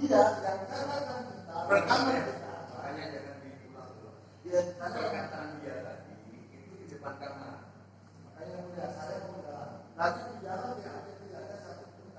mulia yang katakan kita pertama kita. Makanya jangan diulang. Ya, perkataan dia tadi itu di depan kamar. Makanya mulia saya mulia. Tadi di dalam ya tidak ada satu pun.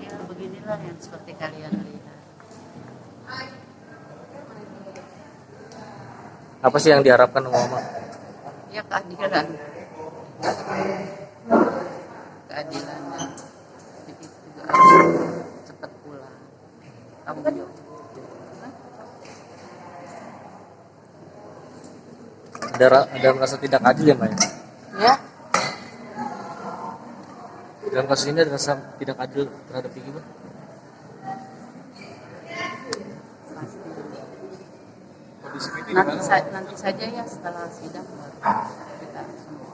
Ya beginilah yang seperti kalian lihat. Apa sih yang diharapkan Mama? Ya keadilan. Keadilannya. Jadi juga harus cepat pulang. Kamu juga. Ada merasa tidak adil ya, Mbak? Ya. Dalam kasus ini ada rasa tidak adil terhadap Peggy, Mbak? Nanti saja ya setelah sidang baru kita semua.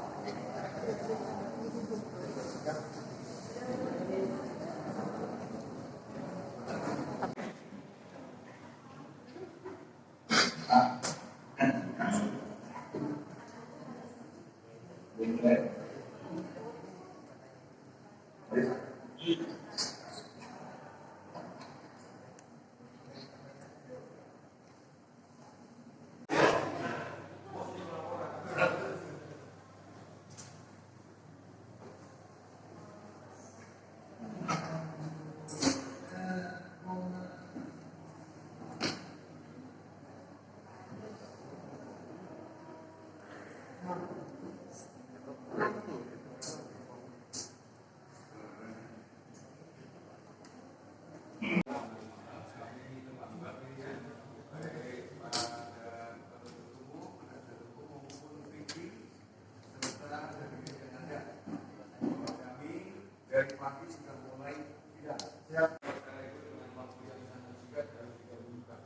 Dari pagi sudah mulai tidak siap. Karena itu dengan waktu yang sangat singkat harus digabungkan.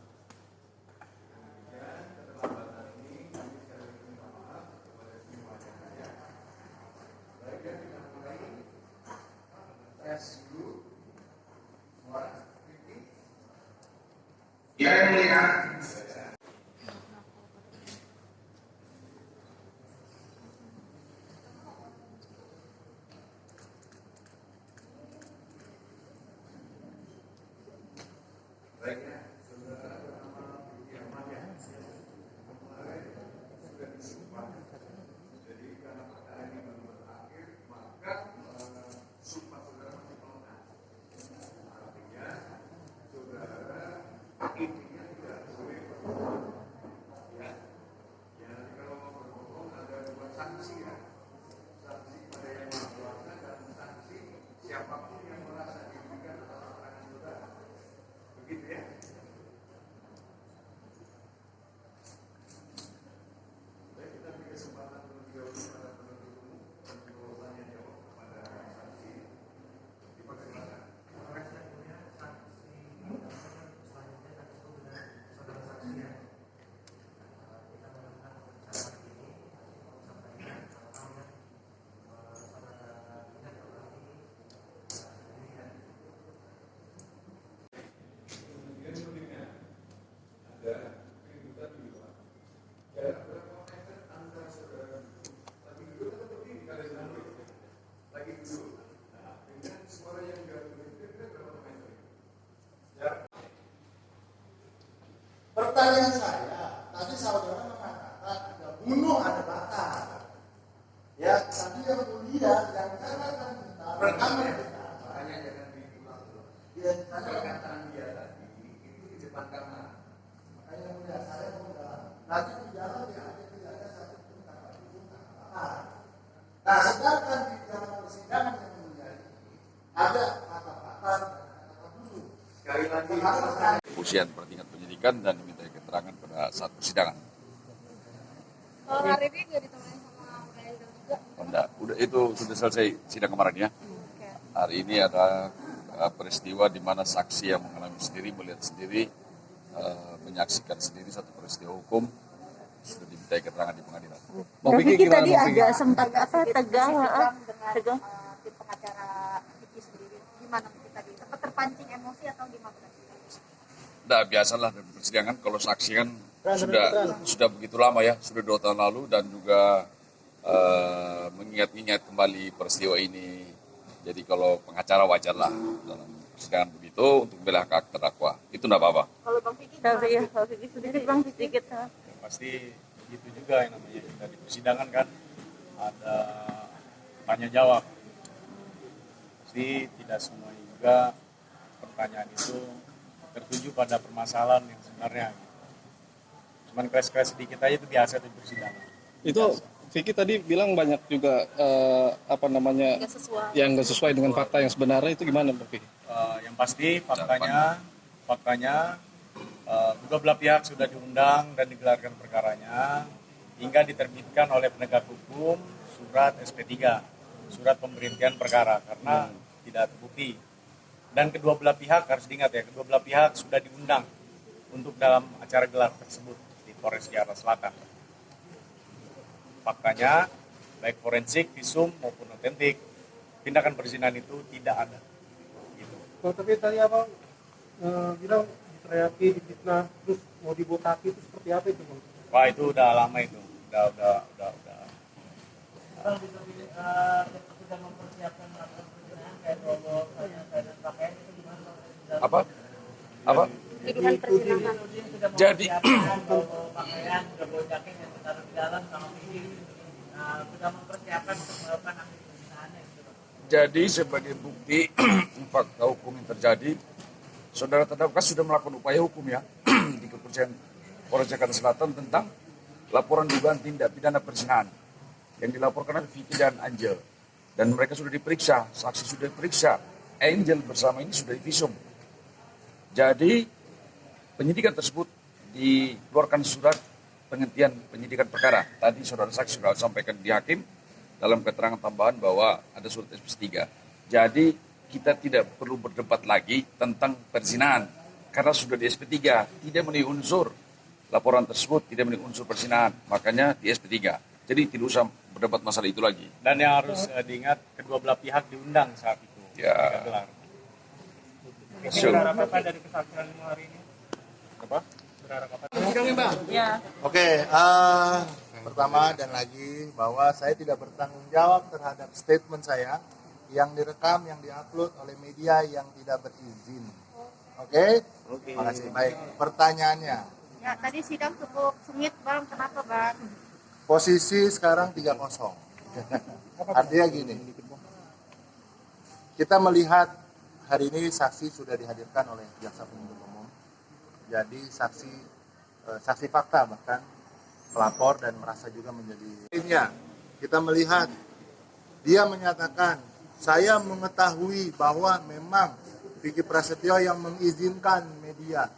Kemudian keterlambatan ini kami sekali lagi minta maaf kepada semuanya ya. Baik, dan kita mulai tes dulu. Suara kritik. Ya, mulia. Baiknya, saudara bernama Peggy Amalia kemarin sudah disumpah. Jadi karena perkara ini baru berakhir, maka sumpah saudara masih melekat. Artinya, saudara intinya tidak boleh berbohong. Ya, nanti kalau mau berbohong ada dua sanksi ya. Sanksi pada yang melakukan dan sanksi siapapun yang merasa dirugikan atas keterangan saudara. Begitu ya. Baik, kita beri kesempatan terlebih dahulu pada penuntut umum untuk tanya jawab kepada saksi. Dipersilakan. Saya punya saksi selanjutnya dan itu dengan saudara saksi ya. Kita mendengar pembicaraan ini sampaikan saudara tidak berarti sendirian. Kemudian berikutnya ada keributan di luar. Jarak berapa meter antara saudara lagi duduk atau berdiri kalian dulu? Lagi duduk. Nah, dengan suara yang jauh itu berapa meter? Jarak. Pertanyaan saya, tadi saudara mengatakan ada bunuh, ada bakar. Ya, tadi yang mulia yang katakan kita pertama kita. Makanya jangan diulang. Ya, Perkataan dia tadi itu di depan kamar. kepolisian pada tingkat penyidikan dan diminta keterangan pada saat persidangan. Hari ini nggak ditemani sama Mbak juga? Enggak, itu sudah selesai sidang kemarin ya. Hari ini ada peristiwa di mana saksi yang mengalami sendiri, melihat sendiri, menyaksikan sendiri satu peristiwa hukum sudah diminta keterangan di pengadilan. Bang Vicky tadi ada sempat tegang. Tim pengacara Vicky sendiri, gimana Vicky tadi? Sempat terpancing emosi atau gimana? Nah, biasalah dalam persidangan kalau saksi kan sudah begitu lama ya, sudah 2 tahun lalu dan juga mengingat-ingat kembali peristiwa ini. Jadi kalau pengacara wajarlah dalam persidangan begitu untuk membela hak terdakwa. Itu tidak apa-apa. Kalau Bang Vicky, Bang Vicky sedikit Bang sedikit. Yang pasti begitu juga yang namanya kita di persidangan kan ada tanya jawab. Pasti tidak semua juga pertanyaan itu tertuju pada permasalahan yang sebenarnya. Cuman keras-keras sedikit aja itu biasa di persidangan. Itu Vicky tadi bilang banyak juga yang nggak sesuai dengan fakta yang sebenarnya, itu gimana Bang Vicky? Yang pasti faktanya kedua belah pihak sudah diundang dan digelarkan perkaranya hingga diterbitkan oleh penegak hukum surat SP3, surat pemberhentian perkara karena tidak terbukti. Dan kedua belah pihak harus diingat ya, kedua belah pihak sudah diundang untuk dalam acara gelar tersebut di Polres Jakarta Selatan. Faktanya, baik forensik, visum maupun otentik, tindakan perzinahan itu tidak ada. Gitu. Oh, tapi tadi apa bilang diteriaki, difitnah, terus mau dibawa kaki itu seperti apa itu Bang? Wah itu udah lama itu, udah. Sudah mempersiapkan melakukan perzinahan kayak bawa dan pakaian itu gimana? Apa? tuduhan perzinahan. Jadi bawa pakaian, sudah bawa jaket yang ditaruh di dalam sama ini, sudah mempersiapkan untuk melakukan aksi perzinahannya gitu Bang. Jadi sebagai bukti fakta hukum yang terjadi, saudara terdakwa sudah melakukan upaya hukum ya di Kepolisian Polres Jakarta Selatan tentang laporan dugaan tindak pidana perzinahan yang dilaporkan oleh Vicky dan Angel, dan mereka sudah diperiksa, saksi sudah diperiksa, Angel bersama ini sudah divisum. Jadi penyidikan tersebut dikeluarkan surat penghentian penyidikan perkara. Tadi saudara saksi sudah sampaikan di hakim dalam keterangan tambahan bahwa ada surat SP3. Jadi kita tidak perlu berdebat lagi tentang perzinahan karena sudah di SP3, tidak memenuhi unsur laporan tersebut, tidak memenuhi unsur perzinahan, makanya di SP3. Jadi tidak usah berdebat masalah itu lagi. Dan yang harus diingat, kedua belah pihak diundang saat itu. Ya. Gelar. Berharap apa dari kesaksian hari ini? Apa? Berharap apa? Ya. Oke, pertama dan lagi bahwa saya tidak bertanggung jawab terhadap statement saya yang direkam, yang diupload oleh media yang tidak berizin. Oke? Terima kasih. Baik, pertanyaannya. Ya, tadi sidang cukup sengit Bang, kenapa Bang? Posisi sekarang 3-0. Artinya gini, kita melihat hari ini saksi sudah dihadirkan oleh jaksa penuntut umum. Jadi saksi fakta bahkan pelapor dan merasa juga menjadi timnya. Kita melihat dia menyatakan, saya mengetahui bahwa memang Vicky Prasetyo yang mengizinkan media,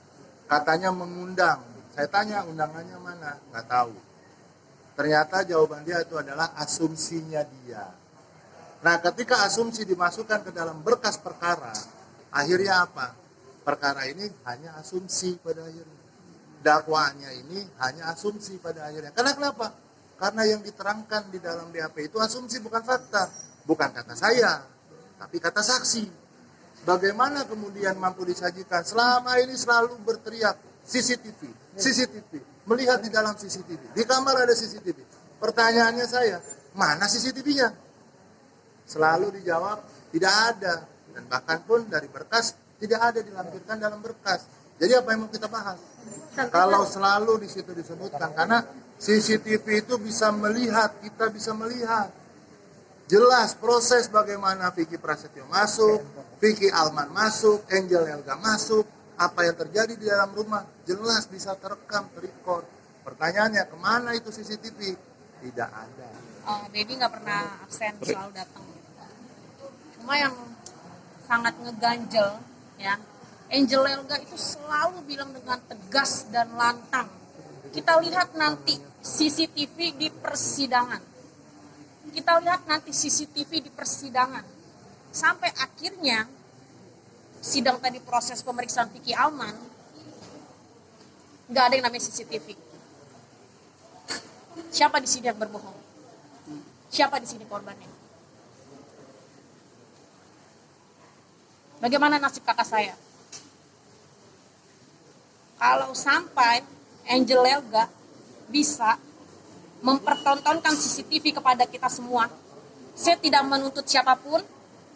katanya mengundang. Saya tanya undangannya mana, nggak tahu. Ternyata jawaban dia itu adalah asumsinya dia. Nah, ketika asumsi dimasukkan ke dalam berkas perkara, akhirnya apa? Perkara ini hanya asumsi pada akhirnya. Dakwaannya ini hanya asumsi pada akhirnya. Karena kenapa? Karena yang diterangkan di dalam BAP itu asumsi, bukan fakta. Bukan kata saya, tapi kata saksi. Bagaimana kemudian mampu disajikan? Selama ini selalu berteriak, CCTV. Melihat di dalam CCTV. Di kamar ada CCTV. Pertanyaannya saya, mana CCTV-nya? Selalu dijawab, tidak ada. Dan bahkan pun dari berkas, tidak ada dilampirkan dalam berkas. Jadi apa yang mau kita bahas? Kalau selalu di situ disebutkan, karena CCTV itu bisa melihat, kita bisa melihat. Jelas proses bagaimana Vicky Prasetyo masuk, Vicky Alman masuk, Angel Elga masuk, apa yang terjadi di dalam rumah, jelas bisa terekam, terekord. Pertanyaannya, kemana itu CCTV? Tidak ada. Dedi nggak pernah absen, selalu datang. Cuma yang sangat ngeganjel, ya, Angel Elga itu selalu bilang dengan tegas dan lantang. Kita lihat nanti CCTV di persidangan. Kita lihat nanti CCTV di persidangan. Sampai akhirnya sidang tadi proses pemeriksaan Vicky Alman, nggak ada yang namanya CCTV. Siapa di sini yang berbohong? Siapa di sini korbannya? Bagaimana nasib kakak saya? Kalau sampai Angel Elga bisa mempertontonkan CCTV kepada kita semua, saya tidak menuntut siapapun.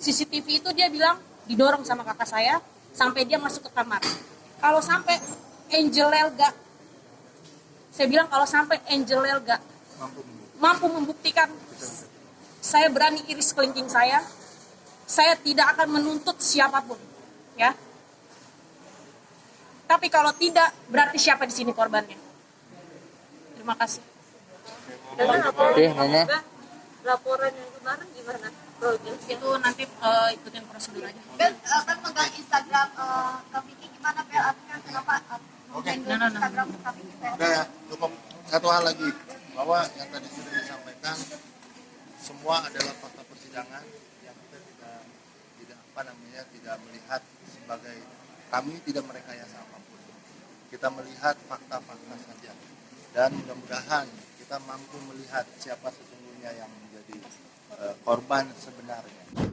CCTV itu dia bilang didorong sama kakak saya sampai dia masuk ke kamar. Kalau sampai Angel Elga, saya bilang kalau sampai Angel Elga mampu membuktikan, saya berani iris kelingking saya tidak akan menuntut siapapun, ya. Tapi kalau tidak, berarti siapa di sini korbannya? Terima kasih. Oke, Mama. Laporan yang kemarin gimana? Itu nanti ikutin prosedur aja. Bel, kan megang Instagram Kak Vicky gimana Bel? Artinya kenapa handle Instagram Kak Vicky? Udah ya, cukup. Satu hal lagi, bahwa yang tadi sudah disampaikan semua adalah fakta persidangan yang kita tidak melihat sebagai, kami tidak merekayasa apapun. Kita melihat fakta-fakta saja, dan mudah-mudahan kita mampu melihat siapa sesungguhnya yang menjadi korban sebenarnya.